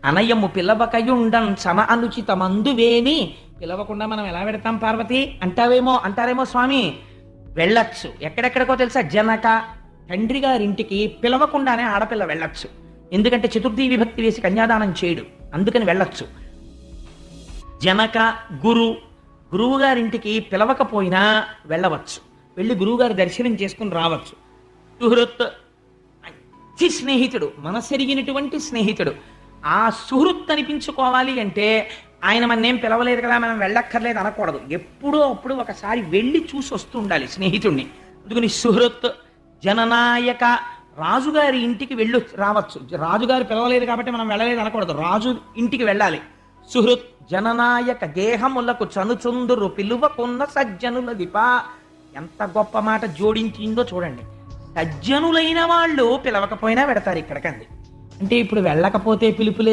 అనయము పిలవకయుండం సమ అనుచిత మందువేమి. పిలవకుండా మనం ఎలా పెడతాం పార్వతి అంటారేమో స్వామి. వెళ్ళొచ్చు. ఎక్కడెక్కడికో తెలుసా? జనక తండ్రి గారింటికి పిలవకుండానే ఆడపిల్ల వెళ్ళొచ్చు. ఎందుకంటే చతుర్థి విభక్తి వేసి కన్యాదానం చేయడు, అందుకని వెళ్ళొచ్చు. జనక గురువు గారింటికి పిలవకపోయినా వెళ్ళవచ్చు, వెళ్ళి గురువుగారి దర్శనం చేసుకుని రావచ్చు. సుహృత్ మంచి స్నేహితుడు, మనసెరిగినటువంటి స్నేహితుడు. ఆ సుహృత్ అనిపించుకోవాలి అంటే ఆయన మన్నేం పిలవలేదు కదా మనం వెళ్ళక్కర్లేదు అనకూడదు. ఎప్పుడో అప్పుడు ఒకసారి వెళ్ళి చూసి వస్తూ ఉండాలి స్నేహితుడిని. అందుకని సుహృత్. జననాయక రాజుగారి ఇంటికి వెళ్ళి రావచ్చు. రాజుగారు పిలవలేదు కాబట్టి మనం వెళ్ళలేదు అనకూడదు, రాజు ఇంటికి వెళ్ళాలి. సుహృత్ జననాయక గేహములకు చనుచుందురు పిలువకున్న సజ్జనుల దిప. ఎంత గొప్ప మాట జోడించిందో చూడండి. సజ్జనులైన వాళ్ళు పిలవకపోయినా పెడతారు ఇక్కడికంది. అంటే ఇప్పుడు వెళ్ళకపోతే పిలుపులే